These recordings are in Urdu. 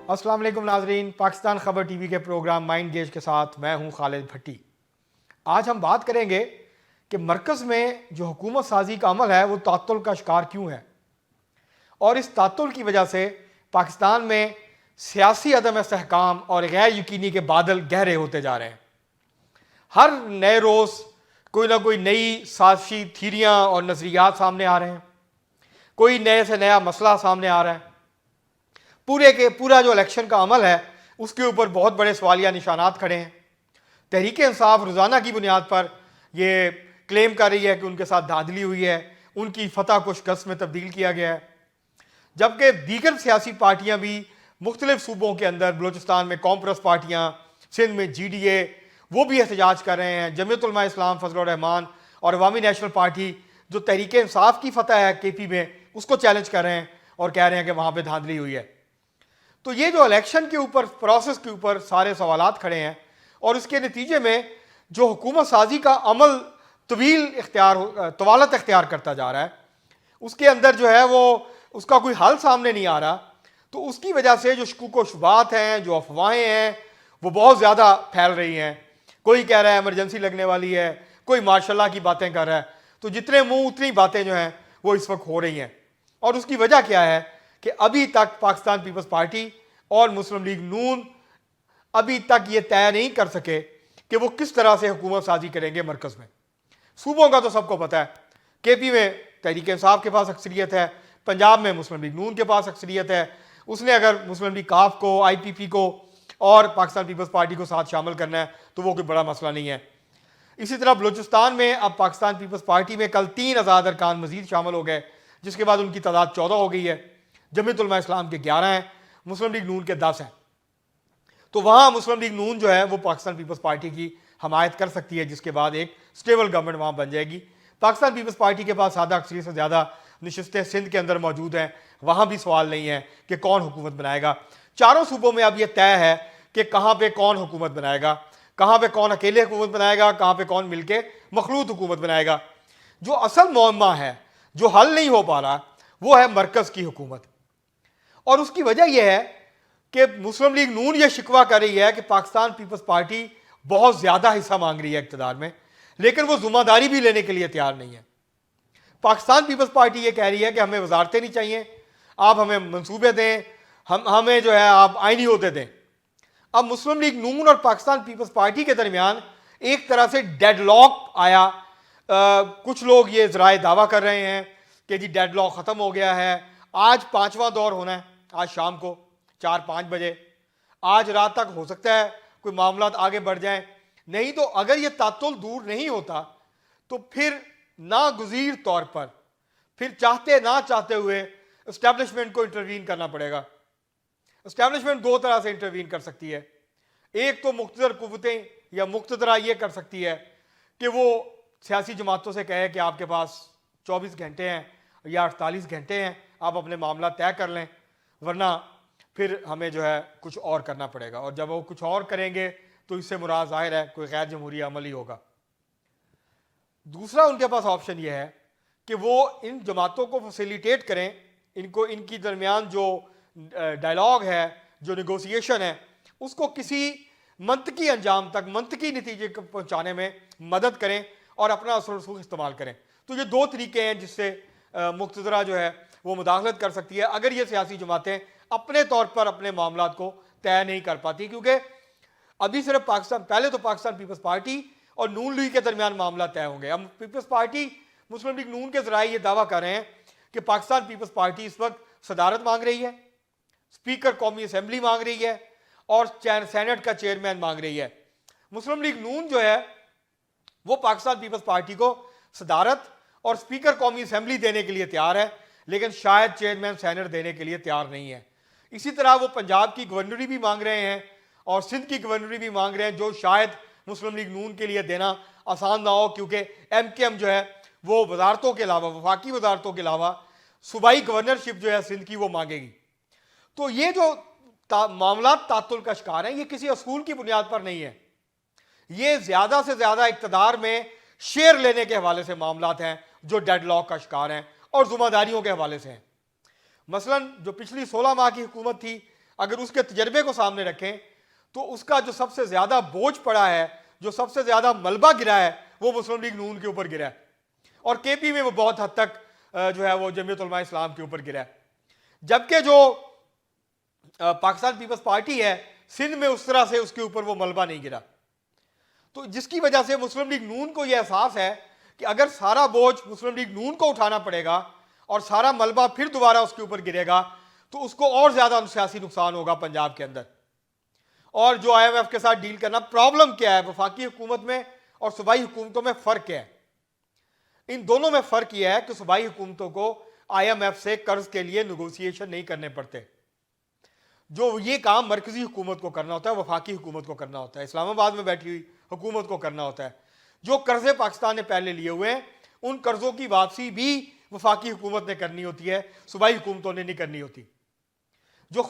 السلام علیکم ناظرین، پاکستان خبر ٹی وی کے پروگرام مائنڈ گیج کے ساتھ میں ہوں خالد بھٹی۔ آج ہم بات کریں گے کہ مرکز میں جو حکومت سازی کا عمل ہے وہ تعطل کا شکار کیوں ہے، اور اس تعطل کی وجہ سے پاکستان میں سیاسی عدم استحکام اور غیر یقینی کے بادل گہرے ہوتے جا رہے ہیں۔ ہر نئے روز کوئی نہ کوئی نئی سازشی تھیریاں اور نظریات سامنے آ رہے ہیں، کوئی نئے سے نیا مسئلہ سامنے آ رہا ہے۔ پورا جو الیکشن کا عمل ہے اس کے اوپر بہت بڑے سوالیہ نشانات کھڑے ہیں۔ تحریک انصاف روزانہ کی بنیاد پر یہ کلیم کر رہی ہے کہ ان کے ساتھ دھاندلی ہوئی ہے، ان کی فتح کو شکست میں تبدیل کیا گیا ہے، جبکہ دیگر سیاسی پارٹیاں بھی مختلف صوبوں کے اندر، بلوچستان میں قوم پرست پارٹیاں، سندھ میں جی ڈی اے، وہ بھی احتجاج کر رہے ہیں۔ جمعیت علماء اسلام فضل الرحمان اور عوامی نیشنل پارٹی جو تحریک انصاف کی فتح ہے کے پی میں، اس کو چیلنج کر رہے ہیں اور کہہ رہے ہیں کہ وہاں پہ دھاندلی ہوئی ہے۔ تو یہ جو الیکشن کے اوپر، پروسیس کے اوپر سارے سوالات کھڑے ہیں، اور اس کے نتیجے میں جو حکومت سازی کا عمل طوالت اختیار کرتا جا رہا ہے، اس کے اندر جو ہے وہ اس کا کوئی حل سامنے نہیں آ رہا۔ تو اس کی وجہ سے جو شکوک و شبہات ہیں، جو افواہیں ہیں، وہ بہت زیادہ پھیل رہی ہیں۔ کوئی کہہ رہا ہے ایمرجنسی لگنے والی ہے، کوئی ماشاء اللہ کی باتیں کر رہا ہے۔ تو جتنے منہ اتنی باتیں جو ہیں وہ اس وقت ہو رہی ہیں، اور اس کی وجہ کیا ہے کہ ابھی تک پاکستان پیپلز پارٹی اور مسلم لیگ نون ابھی تک یہ طے نہیں کر سکے کہ وہ کس طرح سے حکومت سازی کریں گے مرکز میں۔ صوبوں کا تو سب کو پتہ ہے، کے پی میں تحریک انصاف کے پاس اکثریت ہے، پنجاب میں مسلم لیگ نون کے پاس اکثریت ہے۔ اس نے اگر مسلم لیگ کاف کو، آئی پی پی کو اور پاکستان پیپلز پارٹی کو ساتھ شامل کرنا ہے تو وہ کوئی بڑا مسئلہ نہیں ہے۔ اسی طرح بلوچستان میں اب پاکستان پیپلز پارٹی میں کل 3 آزاد ارکان مزید شامل ہو گئے، جس کے بعد ان کی تعداد 14 ہو گئی ہے۔ جمعیت علماء اسلام کے 11 ہیں، مسلم لیگ نون کے 10 ہیں۔ تو وہاں مسلم لیگ نون جو ہے وہ پاکستان پیپلز پارٹی کی حمایت کر سکتی ہے، جس کے بعد ایک سٹیبل گورنمنٹ وہاں بن جائے گی۔ پاکستان پیپلز پارٹی کے پاس سادہ اکثریت سے زیادہ نشستیں سندھ کے اندر موجود ہیں، وہاں بھی سوال نہیں ہے کہ کون حکومت بنائے گا۔ چاروں صوبوں میں اب یہ طے ہے کہ کہاں پہ کون حکومت بنائے گا، کہاں پہ کون اکیلے حکومت بنائے گا، کہاں پہ کون مل کے مخلوط حکومت بنائے گا۔ جو اصل معمہ ہے، جو حل نہیں ہو پا رہا، وہ ہے مرکز کی حکومت۔ اور اس کی وجہ یہ ہے کہ مسلم لیگ نون یہ شکوہ کر رہی ہے کہ پاکستان پیپلز پارٹی بہت زیادہ حصہ مانگ رہی ہے اقتدار میں، لیکن وہ ذمہ داری بھی لینے کے لیے تیار نہیں ہے۔ پاکستان پیپلز پارٹی یہ کہہ رہی ہے کہ ہمیں وزارتیں نہیں چاہیے، آپ ہمیں منصوبے دیں، ہمیں جو ہے آپ آئینی عہدے دیں۔ اب مسلم لیگ نون اور پاکستان پیپلز پارٹی کے درمیان ایک طرح سے ڈیڈ لاک آیا۔ کچھ لوگ یہ ذرائع دعویٰ کر رہے ہیں کہ جی ڈیڈ لاک ختم ہو گیا ہے، آج 5واں دور ہونا ہے، آج شام کو 4-5 بجے، آج رات تک ہو سکتا ہے کوئی معاملات آگے بڑھ جائیں۔ نہیں تو اگر یہ تعطل دور نہیں ہوتا تو پھر ناگزیر طور پر پھر چاہتے نہ چاہتے ہوئے اسٹیبلشمنٹ کو انٹروین کرنا پڑے گا۔ اسٹیبلشمنٹ 2 طرح سے انٹروین کر سکتی ہے۔ ایک تو مقتدر قوتیں یا مقتدرہ یہ کر سکتی ہے کہ وہ سیاسی جماعتوں سے کہے کہ آپ کے پاس 24 گھنٹے ہیں یا 48 گھنٹے ہیں، آپ اپنے معاملات طے کر لیں، ورنہ پھر ہمیں جو ہے کچھ اور کرنا پڑے گا۔ اور جب وہ کچھ اور کریں گے تو اس سے مراد ظاہر ہے کوئی غیر جمہوری عمل ہی ہوگا۔ دوسرا ان کے پاس آپشن یہ ہے کہ وہ ان جماعتوں کو فیسیلیٹیٹ کریں، ان کی درمیان جو ڈائلاگ ہے، جو نیگوسیشن ہے، اس کو کسی منطقی انجام تک، منطقی نتیجے کو پہنچانے میں مدد کریں اور اپنا اثر و رسوخ استعمال کریں۔ تو یہ 2 طریقے ہیں جس سے مقتدرہ جو ہے وہ مداخلت کر سکتی ہے اگر یہ سیاسی جماعتیں اپنے طور پر اپنے معاملات کو طے نہیں کر پاتی، کیونکہ ابھی صرف پہلے تو پاکستان پیپلز پارٹی اور نون لیگ کے درمیان معاملات طے ہوں گے۔ اب پیپلز پارٹی، مسلم لیگ نون کے ذرائع یہ دعویٰ کر رہے ہیں کہ پاکستان پیپلز پارٹی اس وقت صدارت مانگ رہی ہے، اسپیکر قومی اسمبلی مانگ رہی ہے، اور سینٹ کا چیئرمین مانگ رہی ہے۔ مسلم لیگ نون جو ہے وہ پاکستان پیپلز پارٹی کو صدارت اور اسپیکر قومی اسمبلی دینے کے لیے تیار ہے، لیکن شاید چیئرمین سینٹ دینے کے لیے تیار نہیں ہے۔ اسی طرح وہ پنجاب کی گورنری بھی مانگ رہے ہیں اور سندھ کی گورنری بھی مانگ رہے ہیں، جو شاید مسلم لیگ نون کے لیے دینا آسان نہ ہو، کیونکہ ایم کے ایم جو ہے وہ وزارتوں کے علاوہ، وفاقی وزارتوں کے علاوہ صوبائی گورنرشپ جو ہے سندھ کی وہ مانگے گی۔ تو یہ جو معاملات تعطل کا شکار ہیں، یہ کسی اصول کی بنیاد پر نہیں ہے، یہ زیادہ سے زیادہ اقتدار میں شیئر لینے کے حوالے سے معاملات ہیں جو ڈیڈ لاک کا شکار ہیں، اور ذمہ داریوں کے حوالے سے ہیں۔ مثلا جو پچھلی 16 ماہ کی حکومت تھی، اگر اس کے تجربے کو سامنے رکھیں تو اس کا جو سب سے زیادہ بوجھ پڑا ہے, جو سب سے زیادہ ملبہ گرا ہے, وہ مسلم لیگ نون کے اوپر گرا ہے, اور کے پی میں وہ بہت حد تک جو ہے وہ جمعیت علماء اسلام کے اوپر گرا ہے. جبکہ جو پاکستان پیپلز پارٹی ہے سندھ میں اس طرح سے اس کے اوپر وہ ملبہ نہیں گرا. تو جس کی وجہ سے مسلم لیگ نون کو یہ احساس ہے کہ اگر سارا بوجھ مسلم لیگ نون کو اٹھانا پڑے گا اور سارا ملبہ پھر دوبارہ اس کے اوپر گرے گا تو اس کو اور زیادہ سیاسی نقصان ہوگا پنجاب کے اندر. اور جو آئی ایم ایف کے ساتھ ڈیل کرنا, پرابلم کیا ہے وفاقی حکومت میں اور صوبائی حکومتوں میں فرق کیا ہے؟ ان دونوں میں فرق یہ ہے کہ صوبائی حکومتوں کو آئی ایم ایف سے قرض کے لیے نیگوسیشن نہیں کرنے پڑتے. جو یہ کام مرکزی حکومت کو کرنا ہوتا ہے, وفاقی حکومت کو کرنا ہوتا ہے, اسلام آباد میں بیٹھی ہوئی حکومت کو کرنا ہوتا ہے. جو قرضے پاکستان نے پہلے لیے ہوئے ہیں ان قرضوں کی واپسی بھی وفاقی حکومت نے کرنی ہوتی ہے, صوبائی حکومتوں نے نہیں کرنی ہوتی. جو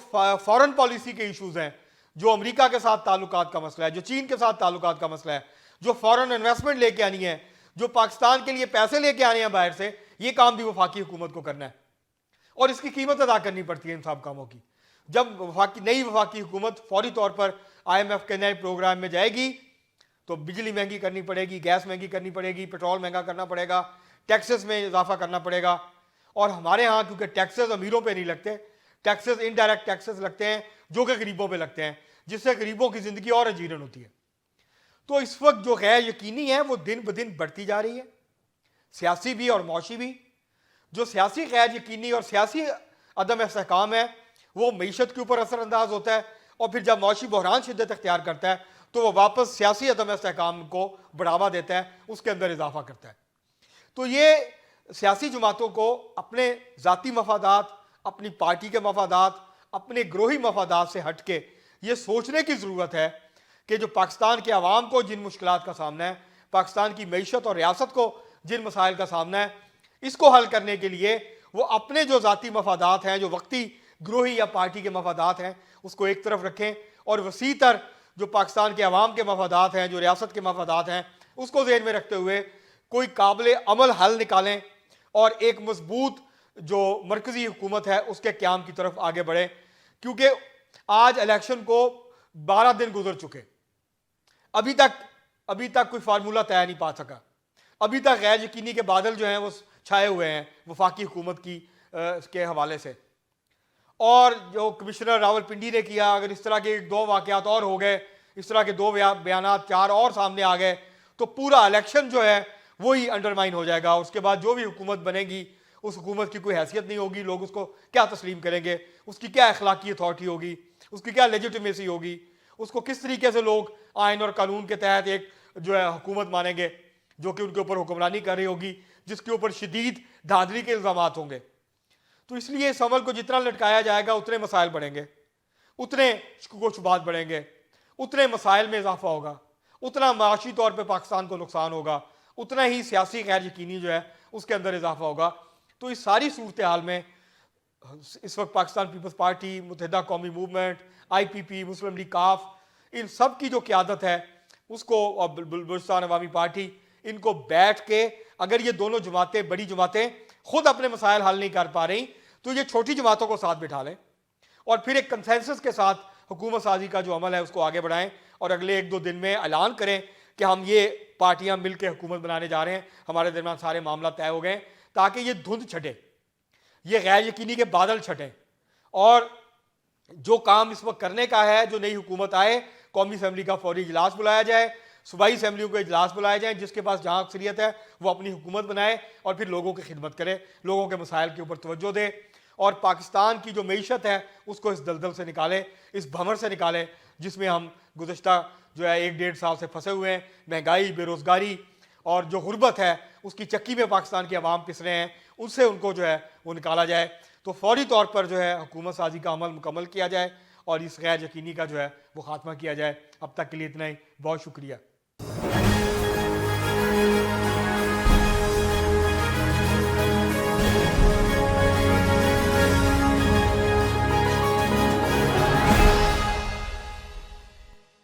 فارن پالیسی کے ایشوز ہیں, جو امریکہ کے ساتھ تعلقات کا مسئلہ ہے, جو چین کے ساتھ تعلقات کا مسئلہ ہے, جو فارن انویسٹمنٹ لے کے آنی ہے, جو پاکستان کے لیے پیسے لے کے آنے ہیں باہر سے, یہ کام بھی وفاقی حکومت کو کرنا ہے, اور اس کی قیمت ادا کرنی پڑتی ہے ان سب کاموں کی. جب نئی وفاقی حکومت فوری طور پر آئی ایم ایف کے نئے پروگرام میں جائے گی تو بجلی مہنگی کرنی پڑے گی, گیس مہنگی کرنی پڑے گی, پیٹرول مہنگا کرنا پڑے گا, ٹیکسز میں اضافہ کرنا پڑے گا. اور ہمارے ہاں کیونکہ ٹیکسز امیروں پہ نہیں لگتے, ٹیکسز انڈائریکٹ ٹیکسز لگتے ہیں جو کہ غریبوں پہ لگتے ہیں, جس سے غریبوں کی زندگی اور اجیرن ہوتی ہے. تو اس وقت جو غیر یقینی ہے وہ دن بدن بڑھتی جا رہی ہے, سیاسی بھی اور معاشی بھی. جو سیاسی غیر یقینی اور سیاسی عدم استحکام ہے وہ معیشت کے اوپر اثر انداز ہوتا ہے, اور پھر جب معاشی بحران شدت اختیار کرتا ہے تو وہ واپس سیاسی عدم استحکام کو بڑھاوا دیتا ہے, اس کے اندر اضافہ کرتا ہے. تو یہ سیاسی جماعتوں کو اپنے ذاتی مفادات, اپنی پارٹی کے مفادات, اپنے گروہی مفادات سے ہٹ کے یہ سوچنے کی ضرورت ہے کہ جو پاکستان کے عوام کو جن مشکلات کا سامنا ہے, پاکستان کی معیشت اور ریاست کو جن مسائل کا سامنا ہے, اس کو حل کرنے کے لیے وہ اپنے جو ذاتی مفادات ہیں, جو وقتی گروہی یا پارٹی کے مفادات ہیں, اس کو ایک طرف رکھیں, اور وسیع تر جو پاکستان کے عوام کے مفادات ہیں, جو ریاست کے مفادات ہیں, اس کو ذہن میں رکھتے ہوئے کوئی قابل عمل حل نکالیں اور ایک مضبوط جو مرکزی حکومت ہے اس کے قیام کی طرف آگے بڑھیں. کیونکہ آج الیکشن کو 12 دن گزر چکے, ابھی تک کوئی فارمولہ طے نہیں پا سکا, ابھی تک غیر یقینی کے بادل جو ہیں وہ چھائے ہوئے ہیں وفاقی حکومت کے حوالے سے. اور جو کمشنر راول پنڈی نے کیا, اگر اس طرح کے 2 واقعات اور ہو گئے, اس طرح کے 2 بیانات 4 اور سامنے آ گئے تو پورا الیکشن جو ہے وہی انڈرمائن ہو جائے گا. اس کے بعد جو بھی حکومت بنے گی اس حکومت کی کوئی حیثیت نہیں ہوگی, لوگ اس کو کیا تسلیم کریں گے, اس کی کیا اخلاقی اتھارٹی ہوگی, اس کی کیا لیجیٹمیسی ہوگی, اس کو کس طریقے سے لوگ آئین اور قانون کے تحت ایک جو ہے حکومت مانیں گے جو کہ ان کے اوپر حکمرانی کر رہی ہوگی, جس کے اوپر شدید دھاندلی کے الزامات ہوں گے. تو اس لیے اس عمل کو جتنا لٹکایا جائے گا اتنے مسائل بڑھیں گے, اتنے شکوک و شبہات بڑھیں گے, اتنے مسائل میں اضافہ ہوگا, اتنا معاشی طور پہ پاکستان کو نقصان ہوگا, اتنا ہی سیاسی غیر یقینی جو ہے اس کے اندر اضافہ ہوگا. تو اس ساری صورتحال میں اس وقت پاکستان پیپلز پارٹی, متحدہ قومی موومنٹ, آئی پی پی, مسلم لیگ کاف, ان سب کی جو قیادت ہے اس کو, اور بلوچستان عوامی پارٹی, ان کو بیٹھ کے اگر یہ دونوں جماعتیں, بڑی جماعتیں خود اپنے مسائل حل نہیں کر پا رہی تو یہ چھوٹی جماعتوں کو ساتھ بٹھا لیں اور پھر ایک کنسنسس کے ساتھ حکومت سازی کا جو عمل ہے اس کو آگے بڑھائیں, اور اگلے 1-2 دن میں اعلان کریں کہ ہم یہ پارٹیاں مل کے حکومت بنانے جا رہے ہیں, ہمارے درمیان سارے معاملات طے ہو گئے, تاکہ یہ دھند چھٹے, یہ غیر یقینی کے بادل چھٹیں. اور جو کام اس وقت کرنے کا ہے, جو نئی حکومت آئے, قومی اسمبلی کا فوری اجلاس بلایا جائے, صوبائی اسمبلیوں کے اجلاس بلائے جائیں, جس کے پاس جہاں اکثریت ہے وہ اپنی حکومت بنائے اور پھر لوگوں کی خدمت کرے, لوگوں کے مسائل کے اوپر توجہ دے, اور پاکستان کی جو معیشت ہے اس کو اس دلدل سے نکالے, اس بھمر سے نکالے جس میں ہم گزشتہ جو ہے 1-1.5 سال سے پھنسے ہوئے ہیں. مہنگائی, بے روزگاری اور جو غربت ہے اس کی چکی میں پاکستان کے عوام پس رہے ہیں, ان سے ان کو جو ہے وہ نکالا جائے. تو فوری طور پر جو ہے حکومت سازی کا عمل مکمل کیا جائے اور اس غیر یقینی کا جو ہے وہ خاتمہ کیا جائے. اب تک کے لیے اتنا ہی, بہت شکریہ.